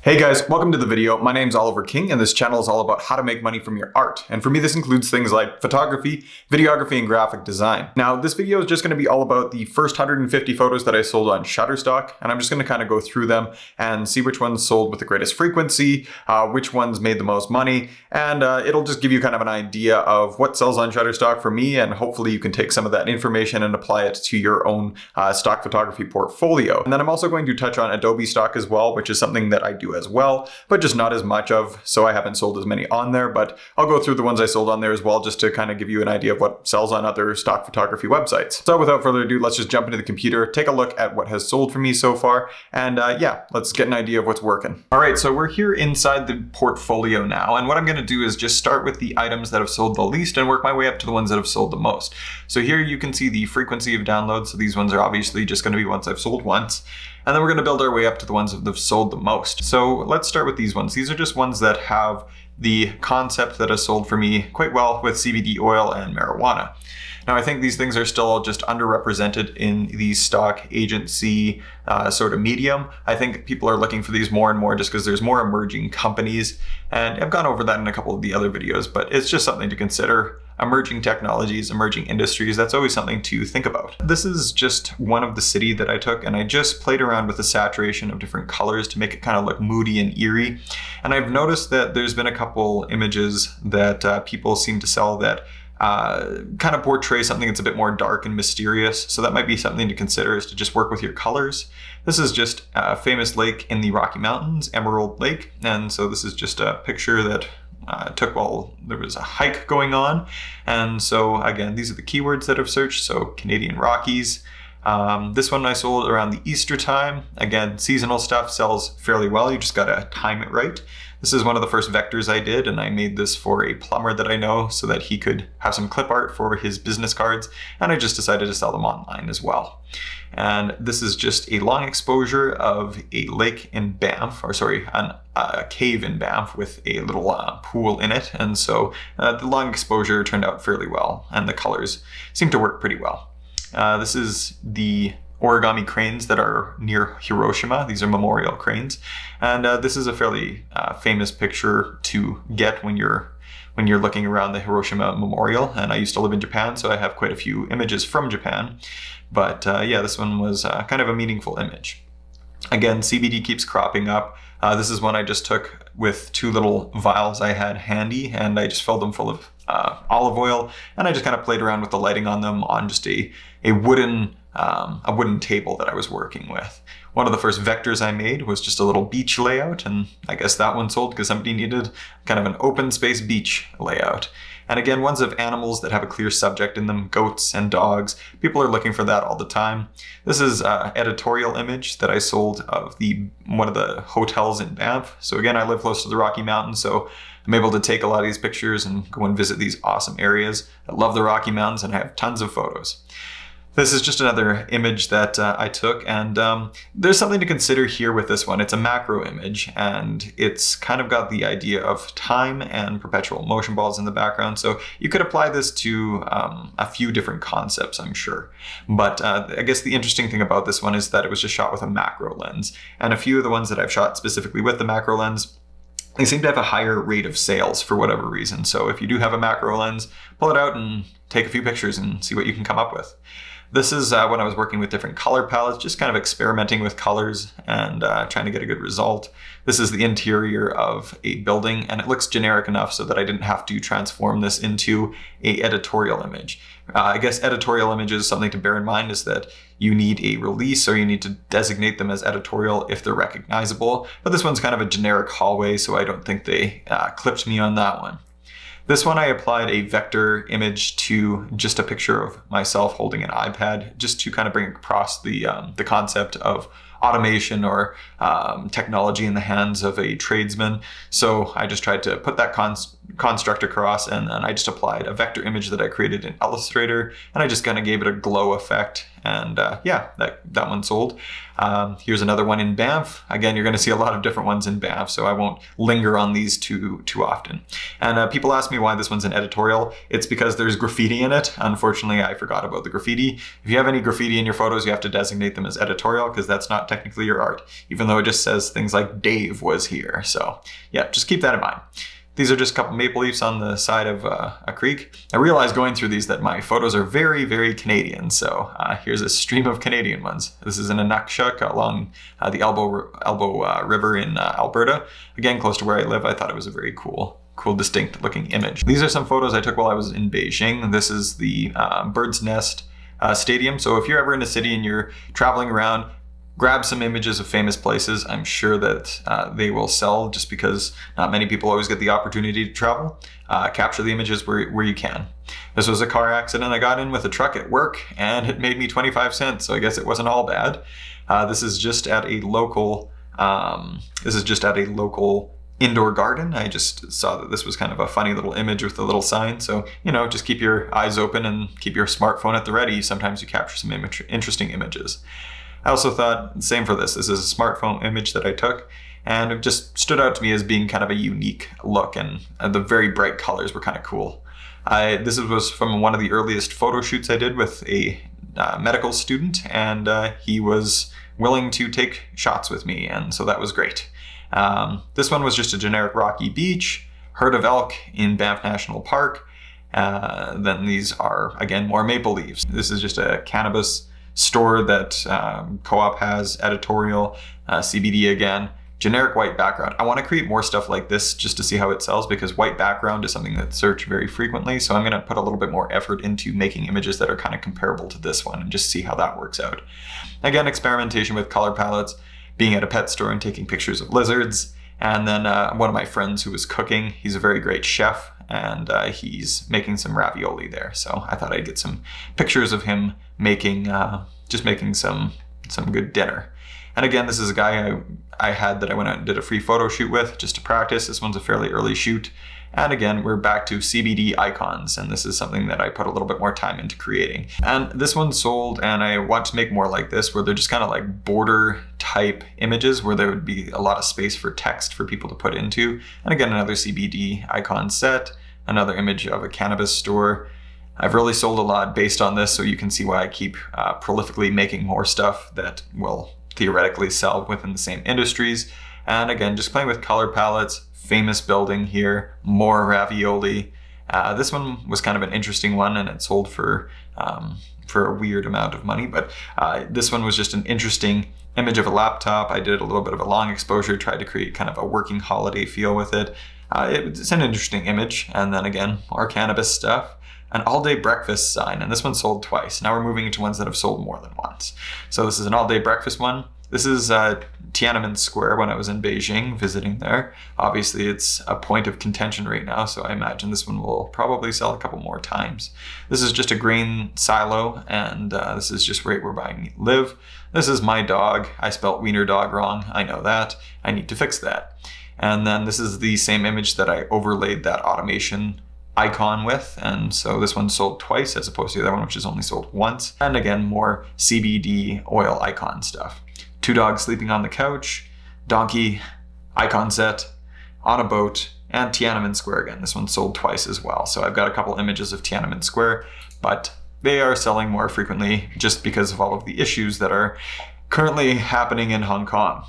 Hey guys, welcome to the video. My name's Olly King and this channel is all about how to make money from your art. And for me, this includes things like photography, videography, and graphic design. Now, this video is just going to be all about the first 150 photos that I sold on Shutterstock. And I'm just going to kind of go through them and see which ones sold with the greatest frequency, which ones made the most money. And it'll just give you kind of an idea of what sells on Shutterstock for me. And hopefully you can take some of that information and apply it to your own stock photography portfolio. And then I'm also going to touch on Adobe stock as well, which is something that I do as well, but just not as much of, so I haven't sold as many on there, but I'll go through the ones I sold on there as well, just to kind of give you an idea of what sells on other stock photography websites. So without further ado, let's just jump into the computer, take a look at what has sold for me so far, and yeah, let's get an idea of what's working. All right, so we're here inside the portfolio now, and what I'm gonna do is just start with the items that have sold the least and work my way up to the ones that have sold the most. So here you can see the frequency of downloads, so these ones are obviously just gonna be ones I've sold once. And then we're going to build our way up to the ones that have sold the most. So let's start with these ones. These are just ones that have the concept that has sold for me quite well with CBD oil and marijuana. Now, I think these things are still just underrepresented in the stock agency sort of medium. I think people are looking for these more and more just because there's more emerging companies. And I've gone over that in a couple of the other videos, but it's just something to consider. Emerging technologies, emerging industries, that's always something to think about. This is just one of the city that I took, and I just played around with the saturation of different colors to make it kind of look moody and eerie. And I've noticed that there's been a couple images that people seem to sell that kind of portray something that's a bit more dark and mysterious. So that might be something to consider, is to just work with your colors. This is just a famous lake in the Rocky Mountains, Emerald Lake. And so this is just a picture that took while there was a hike going on. And so again, these are the keywords that I've searched. So Canadian Rockies. This one I sold around the Easter time. Again, seasonal stuff sells fairly well. You just gotta time it right. This is one of the first vectors I did, and I made this for a plumber that I know so that he could have some clip art for his business cards. And I just decided to sell them online as well. And this is just a long exposure of a lake in Banff, or sorry, a cave in Banff with a little pool in it. And so the long exposure turned out fairly well, and the colors seem to work pretty well. This is the origami cranes that are near Hiroshima. These are memorial cranes. And this is a fairly famous picture to get when you're looking around the Hiroshima Memorial. And I used to live in Japan, so I have quite a few images from Japan. But yeah, this one was kind of a meaningful image. Again, CBD keeps cropping up. This is one I just took with two little vials I had handy, and I just filled them full of olive oil, and I just kind of played around with the lighting on them on just a wooden table that I was working with. One of the first vectors I made was just a little beach layout, and I guess that one sold because somebody needed kind of an open space beach layout. And again, ones of animals that have a clear subject in them, goats and dogs. People are looking for that all the time. This is an editorial image that I sold of one of the hotels in Banff. So again, I live close to the Rocky Mountains, so I'm able to take a lot of these pictures and go and visit these awesome areas. I love the Rocky Mountains and I have tons of photos. This is just another image that I took, and there's something to consider here with this one. It's a macro image, and it's kind of got the idea of time and perpetual motion balls in the background. So you could apply this to a few different concepts, I'm sure. But I guess the interesting thing about this one is that it was just shot with a macro lens. And a few of the ones that I've shot specifically with the macro lens, they seem to have a higher rate of sales for whatever reason. So if you do have a macro lens, pull it out and take a few pictures and see what you can come up with. This is when I was working with different color palettes, just kind of experimenting with colors and trying to get a good result. This is the interior of a building, and it looks generic enough so that I didn't have to transform this into an editorial image. I guess editorial images, something to bear in mind is that you need a release, or you need to designate them as editorial if they're recognizable. But this one's kind of a generic hallway, so I don't think they clipped me on that one. This one I applied a vector image to just a picture of myself holding an iPad, just to kind of bring across the concept of automation or technology in the hands of a tradesman. So I just tried to put that construct across, and then I just applied a vector image that I created in Illustrator, and I just kind of gave it a glow effect, and yeah, that one sold. Here's another one in Banff. Again, you're going to see a lot of different ones in Banff, so I won't linger on these too often. And people ask me why this one's an editorial. It's because there's graffiti in it. Unfortunately, I forgot about the graffiti. If you have any graffiti in your photos, you have to designate them as editorial, because that's not technically your art, even though it just says things like Dave was here. So yeah, just keep that in mind. These are just a couple maple leaves on the side of a creek. I realized going through these that my photos are very, very Canadian. So here's a stream of Canadian ones. This is in Inukshuk along the Elbow River in Alberta. Again, close to where I live. I thought it was a very cool, distinct looking image. These are some photos I took while I was in Beijing. This is the Bird's Nest Stadium. So if you're ever in a city and you're traveling around, grab some images of famous places. I'm sure that they will sell, just because not many people always get the opportunity to travel. Capture the images where you can. This was a car accident I got in with a truck at work, and it made me 25 cents, so I guess it wasn't all bad. This is just at a local indoor garden. I just saw that this was kind of a funny little image with a little sign. So, just keep your eyes open and keep your smartphone at the ready. Sometimes you capture some interesting images. I also thought, same for this. This is a smartphone image that I took, and it just stood out to me as being kind of a unique look, and the very bright colors were kind of cool. This was from one of the earliest photo shoots I did with a medical student, and he was willing to take shots with me, and so that was great. This one was just a generic rocky beach, herd of elk in Banff National Park. Then these are, again, more maple leaves. This is just a cannabis store that Co-op has, editorial, CBD again, generic white background. I want to create more stuff like this just to see how it sells, because white background is something that's searched very frequently. So I'm going to put a little bit more effort into making images that are kind of comparable to this one and just see how that works out. Again, experimentation with color palettes, being at a pet store and taking pictures of lizards. And then one of my friends who was cooking, he's a very great chef, and he's making some ravioli there. So I thought I'd get some pictures of him making some good dinner. And again, this is a guy I had that I went out and did a free photo shoot with just to practice. This one's a fairly early shoot. And again, we're back to CBD Icons, and this is something that I put a little bit more time into creating. And this one sold, and I want to make more like this, where they're just kind of like border type images where there would be a lot of space for text for people to put into. And again, another CBD icon set, another image of a cannabis store. I've really sold a lot based on this, so you can see why I keep prolifically making more stuff that will theoretically sell within the same industries. And again, just playing with color palettes, famous building here, more ravioli. This one was kind of an interesting one, and it sold for a weird amount of money, but this one was just an interesting image of a laptop. I did a little bit of a long exposure, tried to create kind of a working holiday feel with it. It's an interesting image. And then again, more cannabis stuff. An all-day breakfast sign, and this one sold twice. Now we're moving into ones that have sold more than once. So this is an all-day breakfast one. This is Tiananmen Square when I was in Beijing visiting there. Obviously it's a point of contention right now, so I imagine this one will probably sell a couple more times. This is just a grain silo, and this is just right where I live. This is my dog. I spelt wiener dog wrong. I know that. I need to fix that. And then this is the same image that I overlaid that automation icon with, and so this one sold twice as opposed to the other one, which is only sold once. And again, more CBD oil icon stuff. Two dogs sleeping on the couch, donkey, icon set, on a boat, and Tiananmen Square again. This one sold twice as well. So I've got a couple images of Tiananmen Square, but they are selling more frequently just because of all of the issues that are currently happening in Hong Kong.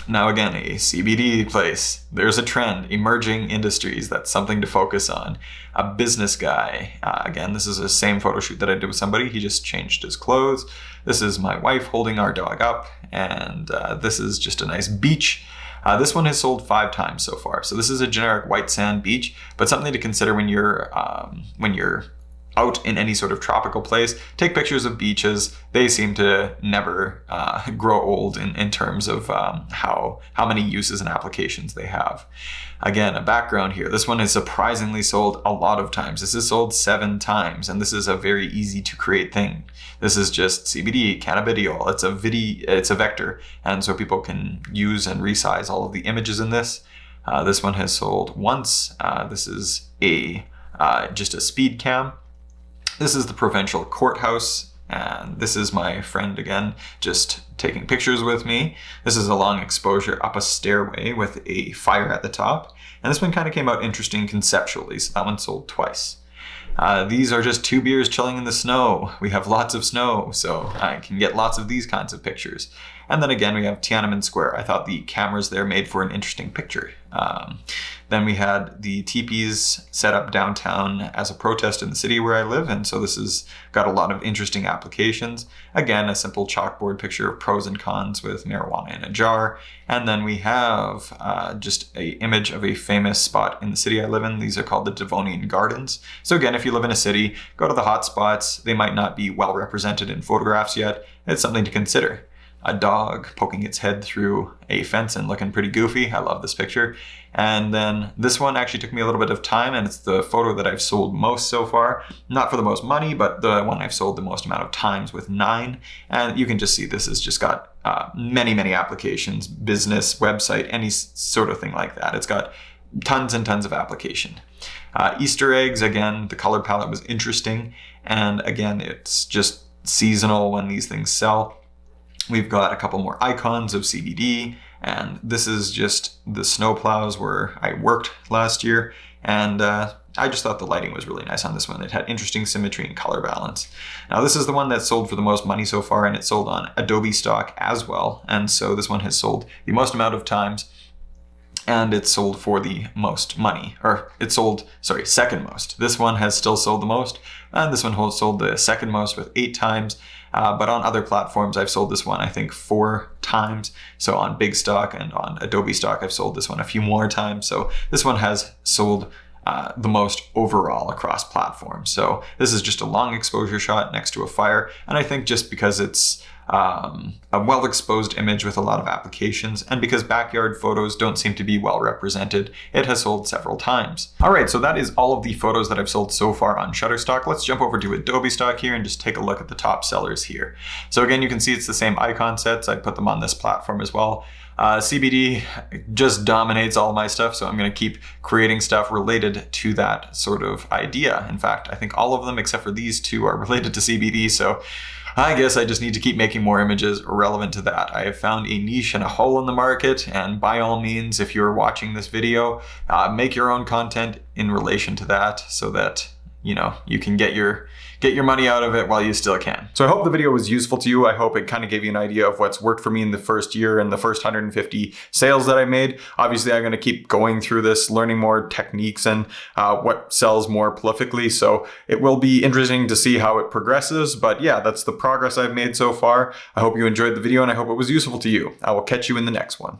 Now again, a CBD place. There's a trend, emerging industries. That's something to focus on. A business guy. Again, this is the same photo shoot that I did with somebody. He just changed his clothes. This is my wife holding our dog up, and this is just a nice beach. This one has sold 5 times so far. So this is a generic white sand beach, but something to consider when you're out in any sort of tropical place. Take pictures of beaches. They seem to never grow old in terms of how many uses and applications they have. Again, a background here. This one is surprisingly sold a lot of times. This is sold 7 times, and this is a very easy to create thing. This is just CBD, cannabidiol. It's a vector, and so people can use and resize all of the images in this. This one has sold once. This is just a speed cam. This is the provincial courthouse. And this is my friend again, just taking pictures with me. This is a long exposure up a stairway with a fire at the top. And this one kind of came out interesting conceptually, so that one sold twice. These are just 2 beers chilling in the snow. We have lots of snow, so I can get lots of these kinds of pictures. And then again, we have Tiananmen Square. I thought the cameras there made for an interesting picture. Then we had the teepees set up downtown as a protest in the city where I live, and so this has got a lot of interesting applications. Again, a simple chalkboard picture of pros and cons with marijuana in a jar. And then we have just an image of a famous spot in the city I live in. These are called the Devonian Gardens. So again, if you live in a city, go to the hot spots. They might not be well represented in photographs yet. It's something to consider. A dog poking its head through a fence and looking pretty goofy. I love this picture. And then this one actually took me a little bit of time, and it's the photo that I've sold most so far. Not for the most money, but the one I've sold the most amount of times with 9. And you can just see this has just got many applications, business, website, any sort of thing like that. It's got tons and tons of application. Easter eggs, again, the color palette was interesting. And again, it's just seasonal when these things sell. We've got a couple more icons of CBD, and this is just the snowplows where I worked last year, and I just thought the lighting was really nice on this one. It had interesting symmetry and color balance. Now this is the one that sold for the most money so far, and it sold on Adobe stock as well, and so this one has sold the most amount of times, and it sold for the most money, or it sold, sorry, second most. This one has still sold the most, and this one sold the second most with 8 times. But on other platforms, I've sold this one, I think, 4 times. So on Big Stock and on Adobe stock, I've sold this one a few more times. So this one has sold the most overall across platforms. So this is just a long exposure shot next to a fire. And I think just because it's a well-exposed image with a lot of applications, and because backyard photos don't seem to be well represented, it has sold several times. All right, so that is all of the photos that I've sold so far on Shutterstock. Let's jump over to Adobe stock here and just take a look at the top sellers here. So again, you can see it's the same icon sets. I put them on this platform as well. CBD just dominates all my stuff, so I'm going to keep creating stuff related to that sort of idea. In fact, I think all of them except for these 2 are related to CBD, so I guess I just need to keep making more images relevant to that. I have found a niche and a hole in the market, and by all means, if you're watching this video, make your own content in relation to that so that, you know, you can get your money out of it while you still can. So I hope the video was useful to you. I hope it kind of gave you an idea of what's worked for me in the first year and the first 150 sales that I made. Obviously, I'm going to keep going through this, learning more techniques and what sells more prolifically. So it will be interesting to see how it progresses. But yeah, that's the progress I've made so far. I hope you enjoyed the video and I hope it was useful to you. I will catch you in the next one.